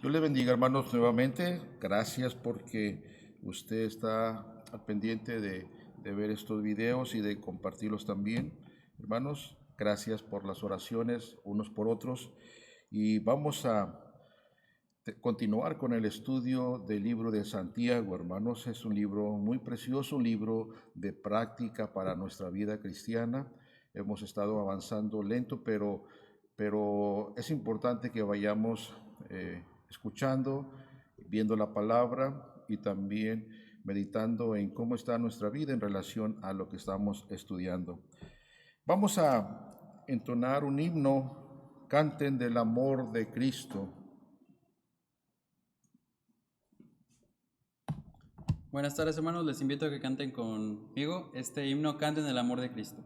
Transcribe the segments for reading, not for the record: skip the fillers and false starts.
Dios le bendiga, hermanos, nuevamente. Gracias porque usted está al pendiente de ver estos videos y de compartirlos también. Hermanos, gracias por las oraciones unos por otros. Y vamos a continuar con el estudio del libro de Santiago, hermanos. Es un libro muy precioso, un libro de práctica para nuestra vida cristiana. Hemos estado avanzando lento, pero es importante que vayamos escuchando, viendo la palabra y también meditando en cómo está nuestra vida en relación a lo que estamos estudiando. Vamos a entonar un himno, Canten del amor de Cristo. Buenas tardes, hermanos, les invito a que canten conmigo este himno, Canten el amor de Cristo.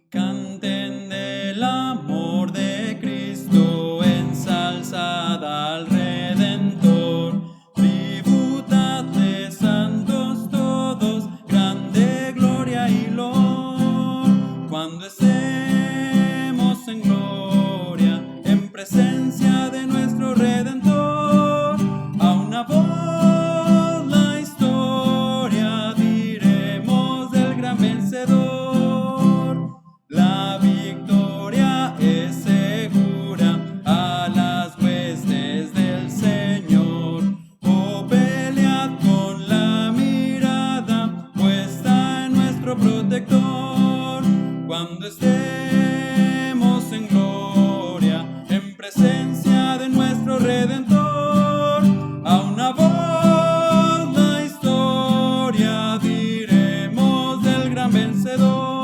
Canten del amor de Cristo, ensalzad al Redentor, tributadle santos todos, grande gloria y loor, cuando estemos en gloria, en presencia de nuestro Redentor, a una voz la historia diremos del gran vencedor. La victoria es segura a las huestes del Señor. Oh, pelead con la mirada puesta en nuestro protector. Cuando estemos en gloria, en presencia de nuestro Redentor, a una voz la historia diremos del gran vencedor.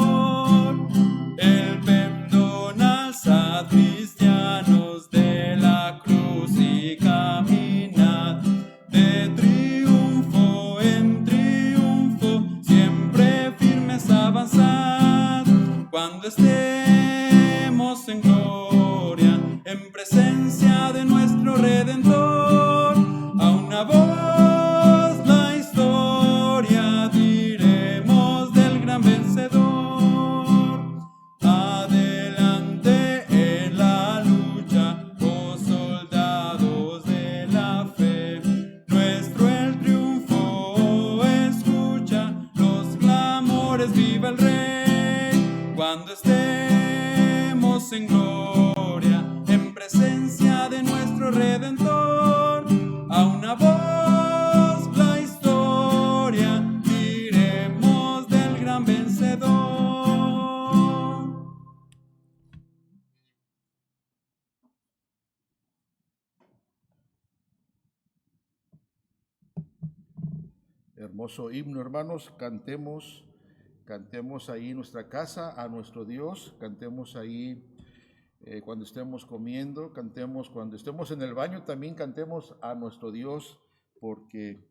El pendón alzad, cristianos de la cruz, y caminad de triunfo en triunfo, siempre firmes avanzad. Cuando estemos en gloria, en presencia de nuestro Redentor, a una voz la historia diremos del gran vencedor. Adelante en la lucha, oh soldados de la fe, nuestro el triunfo escucha, los clamores, viva el Rey. Cuando estemos en gloria, en presencia de nuestro Redentor, a una voz la historia diremos del gran vencedor. Hermoso himno, hermanos. Cantemos ahí en nuestra casa a nuestro Dios, cantemos ahí cuando estemos comiendo, cantemos cuando estemos en el baño, también cantemos a nuestro Dios, porque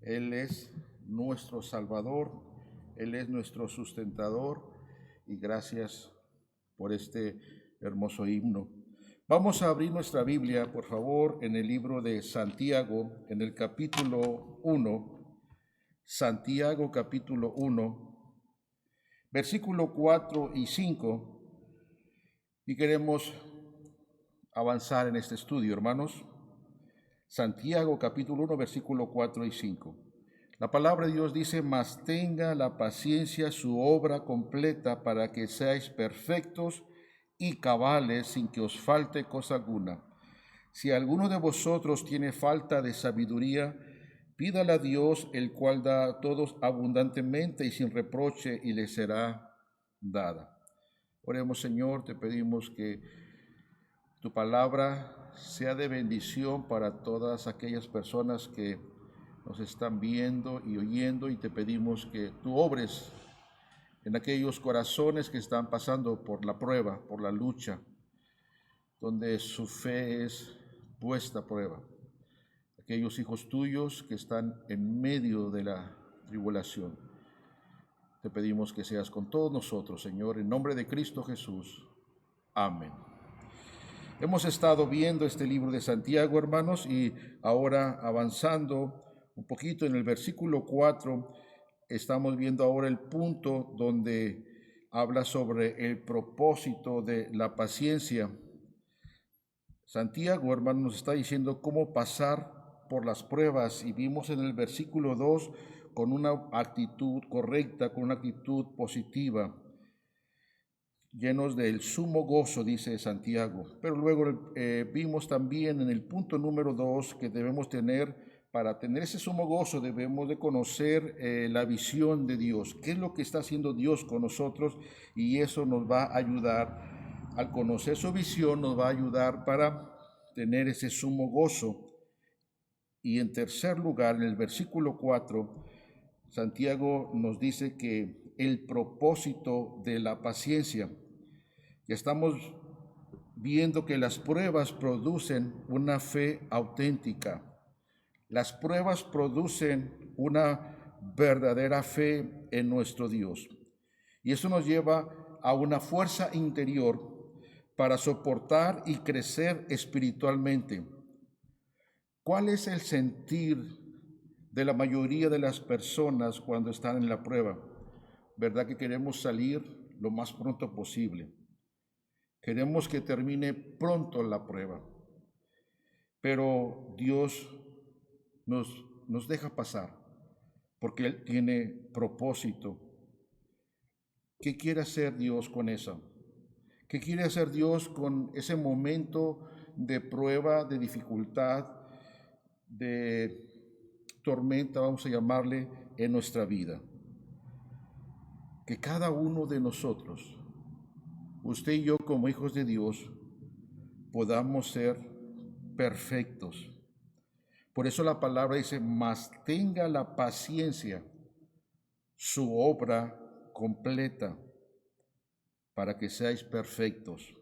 Él es nuestro Salvador, Él es nuestro sustentador, y gracias por este hermoso himno. Vamos a abrir nuestra Biblia, por favor, en el libro de Santiago, en el capítulo 1, Santiago capítulo 1, versículo 4 y 5, y queremos avanzar en este estudio, hermanos. Santiago capítulo 1, versículo 4 y 5. La palabra de Dios dice: mas tenga la paciencia su obra completa, para que seáis perfectos y cabales, sin que os falte cosa alguna. Si alguno de vosotros tiene falta de sabiduría, pídala a Dios, el cual da a todos abundantemente y sin reproche, y le será dada. Oremos, Señor, te pedimos que tu palabra sea de bendición para todas aquellas personas que nos están viendo y oyendo, y te pedimos que tú obres en aquellos corazones que están pasando por la prueba, por la lucha, donde su fe es puesta a prueba. Aquellos hijos tuyos que están en medio de la tribulación. Te pedimos que seas con todos nosotros, Señor, en nombre de Cristo Jesús. Amén. Hemos estado viendo este libro de Santiago, hermanos, y ahora avanzando un poquito en el versículo 4, estamos viendo ahora el punto donde habla sobre el propósito de la paciencia. Santiago, hermano, nos está diciendo cómo pasar por las pruebas, y vimos en el versículo 2 con una actitud correcta, con una actitud positiva, llenos del sumo gozo, dice Santiago. Pero luego vimos también en el punto número 2 que debemos tener, para tener ese sumo gozo, debemos de conocer la visión de Dios, qué es lo que está haciendo Dios con nosotros, y eso nos va a ayudar. Al conocer su visión nos va a ayudar para tener ese sumo gozo. Y en tercer lugar, en el versículo 4, Santiago nos dice que el propósito de la paciencia. Ya estamos viendo que las pruebas producen una fe auténtica. Las pruebas producen una verdadera fe en nuestro Dios. Y eso nos lleva a una fuerza interior para soportar y crecer espiritualmente. ¿Cuál es el sentir de la mayoría de las personas cuando están en la prueba? ¿Verdad que queremos salir lo más pronto posible? Queremos que termine pronto la prueba. Pero Dios nos deja pasar porque Él tiene propósito. ¿Qué quiere hacer Dios con eso? ¿Qué quiere hacer Dios con ese momento de prueba, de dificultad, de tormenta, vamos a llamarle, en nuestra vida? Que cada uno de nosotros, usted y yo como hijos de Dios, podamos ser perfectos. Por eso la palabra dice, mas tenga la paciencia su obra completa, para que seáis perfectos.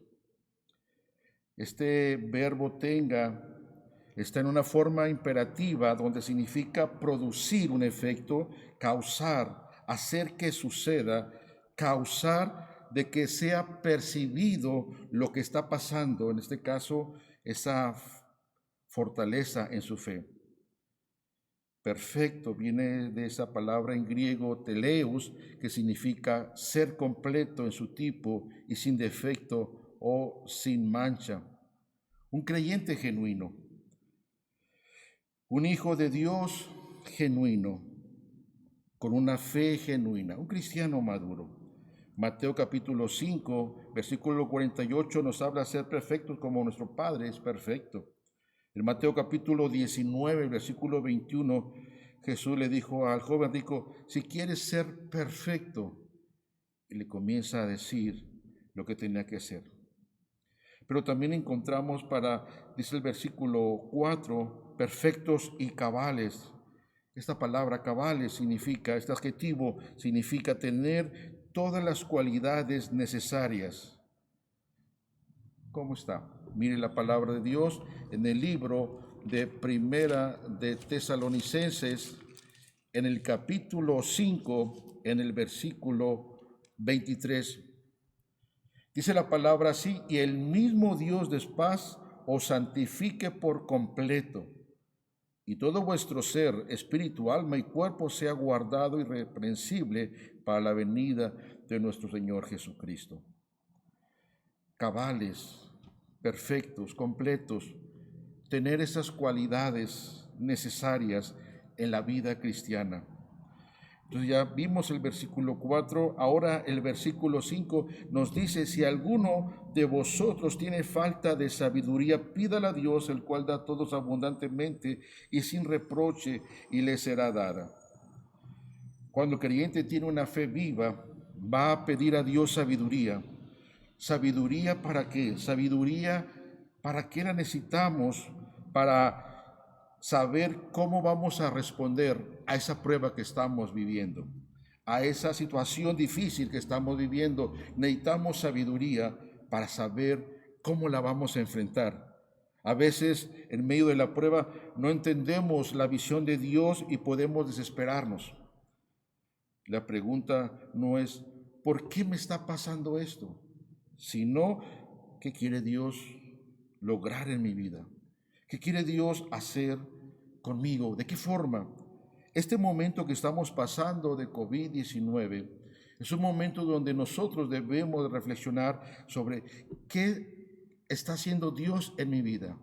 Este verbo tenga está en una forma imperativa donde significa producir un efecto, causar, hacer que suceda, causar de que sea percibido lo que está pasando, en este caso, esa fortaleza en su fe. Perfecto viene de esa palabra en griego teleus, que significa ser completo en su tipo y sin defecto o sin mancha. Un creyente genuino, un hijo de Dios genuino, con una fe genuina, un cristiano maduro. Mateo capítulo 5, versículo 48 nos habla de ser perfectos como nuestro Padre es perfecto. En Mateo capítulo 19, versículo 21, Jesús le dijo al joven rico, si quieres ser perfecto, y le comienza a decir lo que tenía que hacer. Pero también encontramos dice el versículo 4, perfectos y cabales. Esta palabra cabales significa, este adjetivo significa tener todas las cualidades necesarias. ¿Cómo está? Mire la palabra de Dios en el libro de Primera de Tesalonicenses, en el capítulo 5, en el versículo 23. Dice la palabra así, y el mismo Dios de paz os santifique por completo, y todo vuestro ser, espíritu, alma y cuerpo sea guardado irreprensible para la venida de nuestro Señor Jesucristo. Cabales, perfectos, completos, tener esas cualidades necesarias en la vida cristiana. Entonces ya vimos el versículo 4, ahora el versículo 5 nos dice, si alguno de vosotros tiene falta de sabiduría, pídala a Dios, el cual da a todos abundantemente y sin reproche, y le será dada. Cuando el creyente tiene una fe viva, va a pedir a Dios sabiduría. ¿Sabiduría para qué? Sabiduría, ¿para qué la necesitamos? Para saber cómo vamos a responder a esa prueba que estamos viviendo, a esa situación difícil que estamos viviendo. Necesitamos sabiduría para saber cómo la vamos a enfrentar. A veces, en medio de la prueba, no entendemos la visión de Dios y podemos desesperarnos. La pregunta no es, ¿por qué me está pasando esto?, sino, ¿qué quiere Dios lograr en mi vida? ¿Qué quiere Dios hacer conmigo? ¿De qué forma? Este momento que estamos pasando de COVID-19 es un momento donde nosotros debemos reflexionar sobre qué está haciendo Dios en mi vida?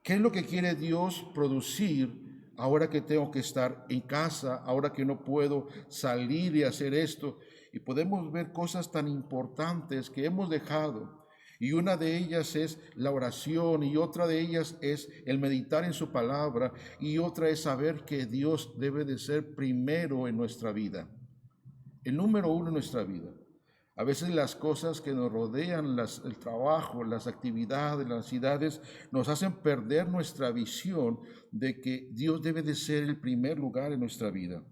¿Qué es lo que quiere Dios producir ahora que tengo que estar en casa, ahora que no puedo salir y hacer esto? Y podemos ver cosas tan importantes que hemos dejado. Y una de ellas es la oración, y otra de ellas es el meditar en su palabra, y otra es saber que Dios debe de ser primero en nuestra vida, el número uno en nuestra vida. A veces las cosas que nos rodean, el trabajo, las actividades, las ansiedades, nos hacen perder nuestra visión de que Dios debe de ser el primer lugar en nuestra vida.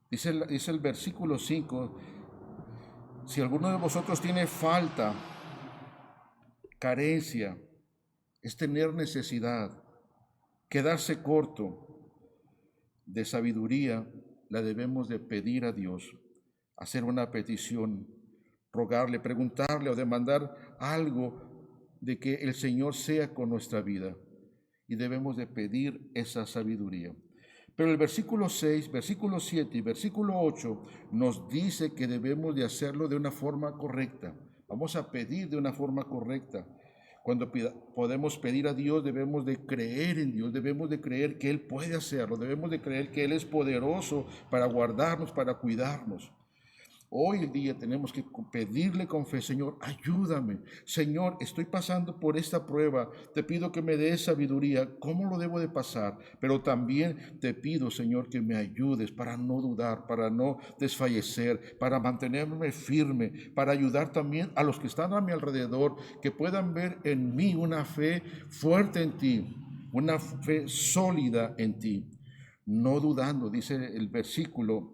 Dice el versículo 5, si alguno de vosotros tiene falta, carencia, es tener necesidad, quedarse corto de sabiduría, la debemos de pedir a Dios, hacer una petición, rogarle, preguntarle o demandar algo de que el Señor sea con nuestra vida, y debemos de pedir esa sabiduría. Pero el versículo 6, versículo 7 y versículo 8 nos dice que debemos de hacerlo de una forma correcta. Vamos a pedir de una forma correcta. Cuando podemos pedir a Dios, debemos de creer en Dios, debemos de creer que Él puede hacerlo, debemos de creer que Él es poderoso para guardarnos, para cuidarnos. Hoy en día tenemos que pedirle con fe, Señor, ayúdame. Señor, estoy pasando por esta prueba. Te pido que me des sabiduría. ¿Cómo lo debo de pasar? Pero también te pido, Señor, que me ayudes para no dudar, para no desfallecer, para mantenerme firme, para ayudar también a los que están a mi alrededor, que puedan ver en mí una fe fuerte en ti, una fe sólida en ti. No dudando, dice el versículo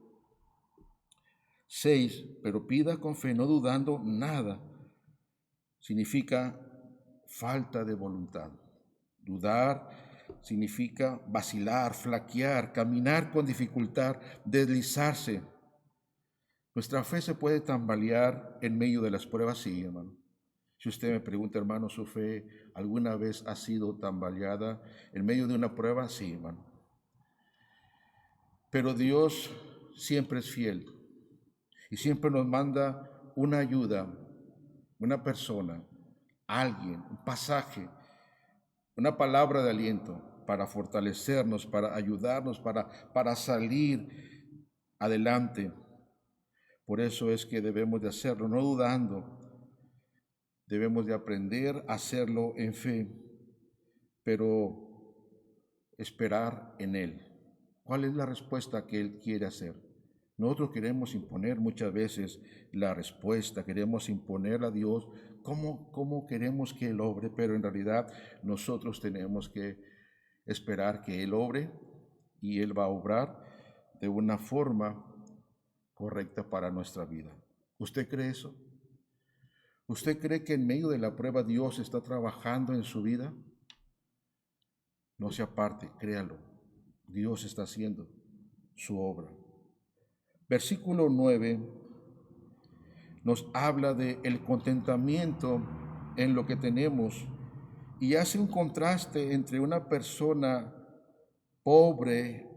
6, pero pida con fe, no dudando nada, significa falta de voluntad. Dudar significa vacilar, flaquear, caminar con dificultad, deslizarse. Nuestra fe se puede tambalear en medio de las pruebas, sí, hermano. Si usted me pregunta, hermano, ¿su fe alguna vez ha sido tambaleada en medio de una prueba? Sí, hermano. Pero Dios siempre es fiel. Y siempre nos manda una ayuda, una persona, alguien, un pasaje, una palabra de aliento para fortalecernos, para ayudarnos, para salir adelante. Por eso es que debemos de hacerlo, no dudando. Debemos de aprender a hacerlo en fe, pero esperar en Él. ¿Cuál es la respuesta que Él quiere hacer? Nosotros queremos imponer muchas veces la respuesta, queremos imponer a Dios cómo queremos que Él obre, pero en realidad nosotros tenemos que esperar que Él obre y Él va a obrar de una forma correcta para nuestra vida. ¿Usted cree eso? ¿Usted cree que en medio de la prueba Dios está trabajando en su vida? No se aparte, créalo. Dios está haciendo su obra. Versículo 9 nos habla de el contentamiento en lo que tenemos y hace un contraste entre una persona pobre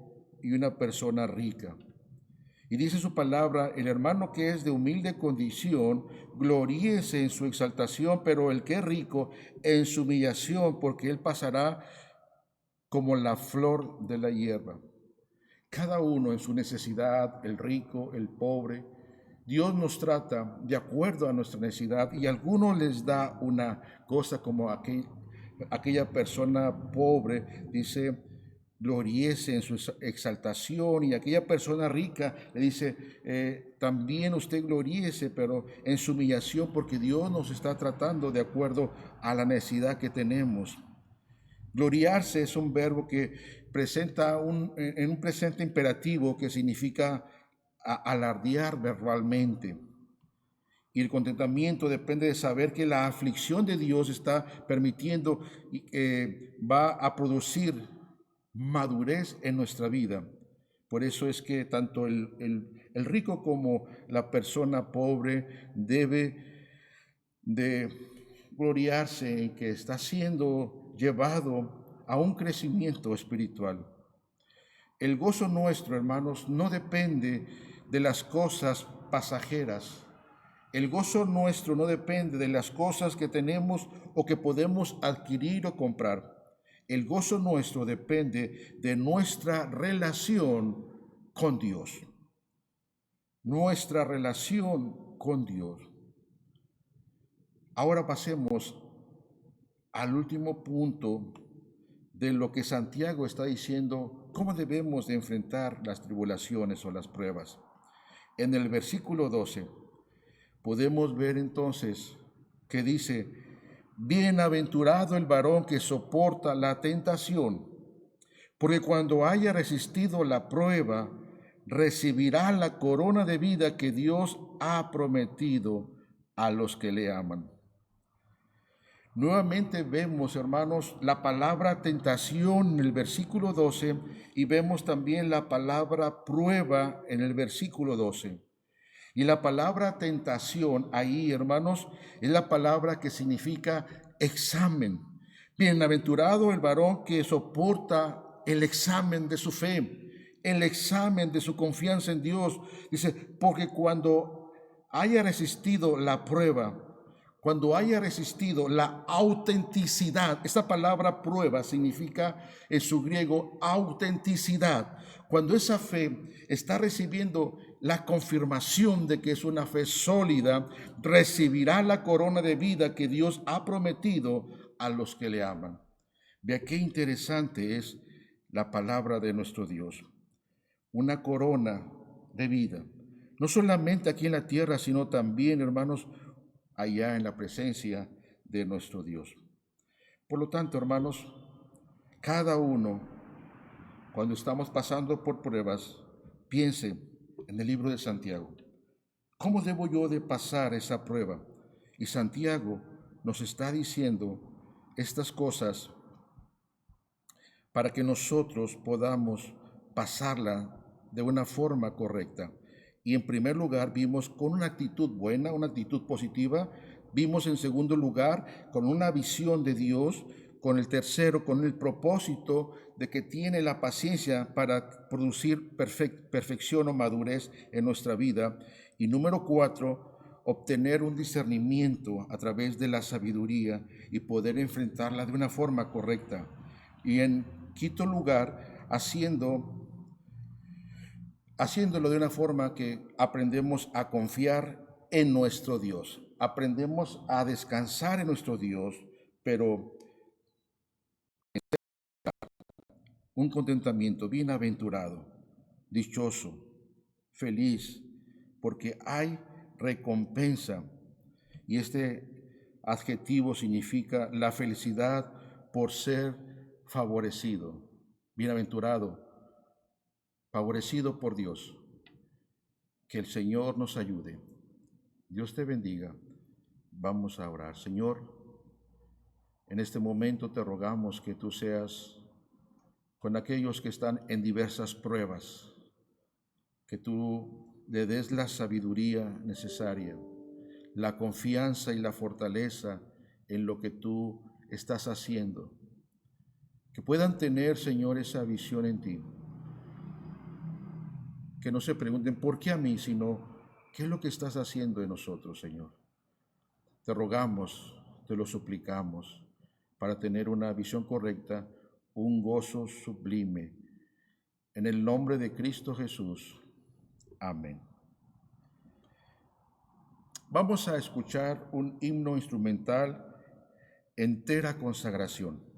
y una persona rica. Y dice su palabra, el hermano que es de humilde condición, gloríese en su exaltación, pero el que es rico en su humillación, porque él pasará como la flor de la hierba. Cada uno en su necesidad, el rico, el pobre. Dios nos trata de acuerdo a nuestra necesidad y a algunos les da una cosa como aquella persona pobre, dice, gloríese en su exaltación, y aquella persona rica le dice, también usted gloríese, pero en su humillación, porque Dios nos está tratando de acuerdo a la necesidad que tenemos. Gloriarse es un verbo que presenta en un presente imperativo que significa alardear verbalmente. Y el contentamiento depende de saber que la aflicción de Dios está permitiendo y va a producir madurez en nuestra vida. Por eso es que tanto el rico como la persona pobre debe de gloriarse en que está siendo llevado a un crecimiento espiritual. El gozo nuestro, hermanos, no depende de las cosas pasajeras. El gozo nuestro no depende de las cosas que tenemos o que podemos adquirir o comprar. El gozo nuestro depende de nuestra relación con Dios. Nuestra relación con Dios. Ahora pasemos al último punto de lo que Santiago está diciendo, cómo debemos de enfrentar las tribulaciones o las pruebas. En el versículo 12 podemos ver entonces que dice, bienaventurado el varón que soporta la tentación, porque cuando haya resistido la prueba, recibirá la corona de vida que Dios ha prometido a los que le aman. Nuevamente vemos, hermanos, la palabra tentación en el versículo 12 y vemos también la palabra prueba en el versículo 12. Y la palabra tentación ahí, hermanos, es la palabra que significa examen. Bienaventurado el varón que soporta el examen de su fe, el examen de su confianza en Dios. Dice, porque cuando haya resistido la prueba, cuando haya resistido la autenticidad, esta palabra prueba significa en su griego autenticidad. Cuando esa fe está recibiendo la confirmación de que es una fe sólida, recibirá la corona de vida que Dios ha prometido a los que le aman. Vea qué interesante es la palabra de nuestro Dios. Una corona de vida, no solamente aquí en la tierra, sino también, hermanos, allá en la presencia de nuestro Dios. Por lo tanto, hermanos, cada uno, cuando estamos pasando por pruebas, piense en el libro de Santiago. ¿Cómo debo yo de pasar esa prueba? Y Santiago nos está diciendo estas cosas para que nosotros podamos pasarla de una forma correcta. Y en primer lugar vimos con una actitud buena, una actitud positiva. Vimos en segundo lugar con una visión de Dios. Con el tercero, con el propósito de que tiene la paciencia para producir perfección o madurez en nuestra vida. Y número 4, obtener un discernimiento a través de la sabiduría y poder enfrentarla de una forma correcta. Y en quinto lugar, haciéndolo de una forma que aprendemos a confiar en nuestro Dios. Aprendemos a descansar en nuestro Dios, pero un contentamiento bienaventurado, dichoso, feliz, porque hay recompensa. Y este adjetivo significa la felicidad por ser favorecido, bienaventurado, favorecido por Dios. Que el Señor nos ayude. Dios te bendiga. Vamos a orar. Señor, en este momento te rogamos que tú seas con aquellos que están en diversas pruebas, que tú le des la sabiduría necesaria, la confianza y la fortaleza en lo que tú estás haciendo, que puedan tener, Señor, esa visión en ti, que no se pregunten por qué a mí, sino qué es lo que estás haciendo en nosotros, Señor. Te rogamos, te lo suplicamos, para tener una visión correcta, un gozo sublime. En el nombre de Cristo Jesús. Amén. Vamos a escuchar un himno instrumental, Entera Consagración.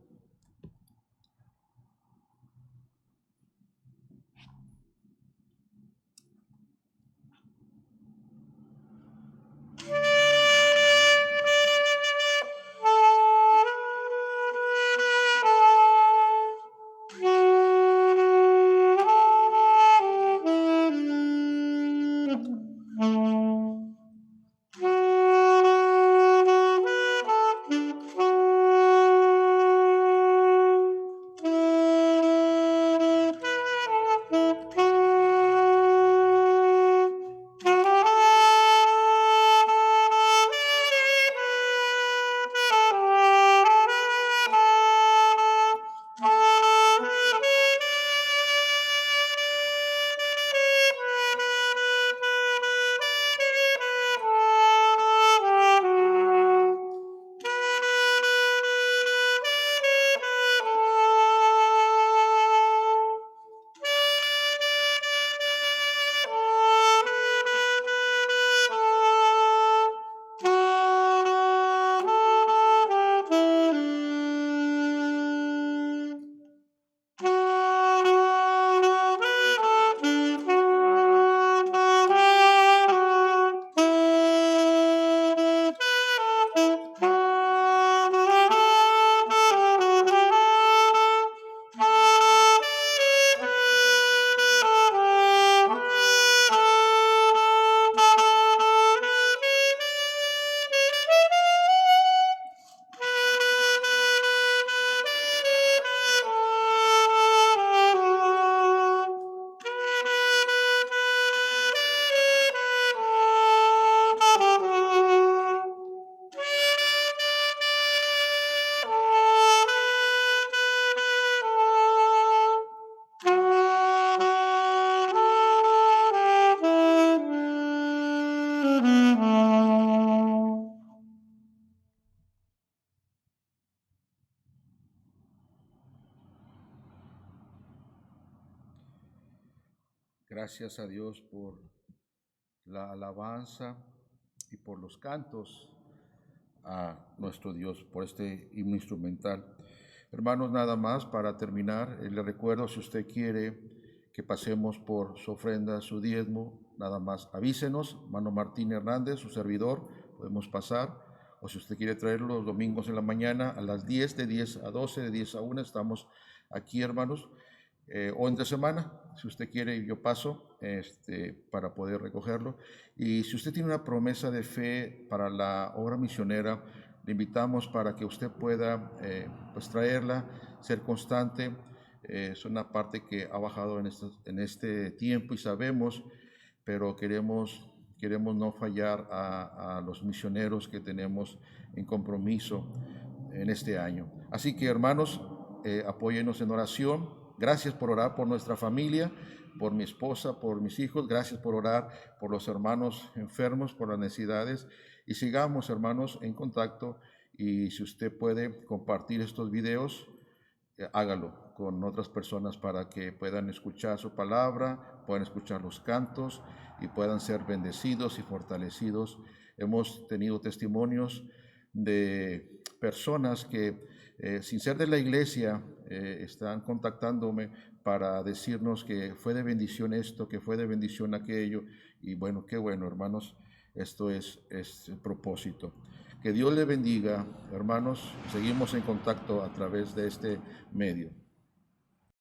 Gracias a Dios por la alabanza y por los cantos a nuestro Dios, por este himno instrumental. Hermanos, nada más para terminar, le recuerdo, si usted quiere que pasemos por su ofrenda, su diezmo, nada más avísenos, hermano Martín Hernández, su servidor, podemos pasar, o si usted quiere traerlo los domingos en la mañana a las 10, de 10 a 12, de 10 a 1, estamos aquí, hermanos, o entre semana, si usted quiere, yo paso para poder recogerlo. Y si usted tiene una promesa de fe para la obra misionera, le invitamos para que usted pueda pues traerla, ser constante. Es una parte que ha bajado en este tiempo y sabemos, pero queremos no fallar a los misioneros que tenemos en compromiso en este año. Así que, hermanos, apóyenos en oración. Gracias por orar por nuestra familia, por mi esposa, por mis hijos. Gracias por orar por los hermanos enfermos, por las necesidades. Y sigamos, hermanos, en contacto. Y si usted puede compartir estos videos, hágalo con otras personas para que puedan escuchar su palabra, puedan escuchar los cantos y puedan ser bendecidos y fortalecidos. Hemos tenido testimonios de personas que sin ser de la iglesia están contactándome para decirnos que fue de bendición esto, que fue de bendición aquello, y bueno, qué bueno, hermanos, esto es el propósito. Que Dios le bendiga, hermanos. Seguimos en contacto a través de este medio.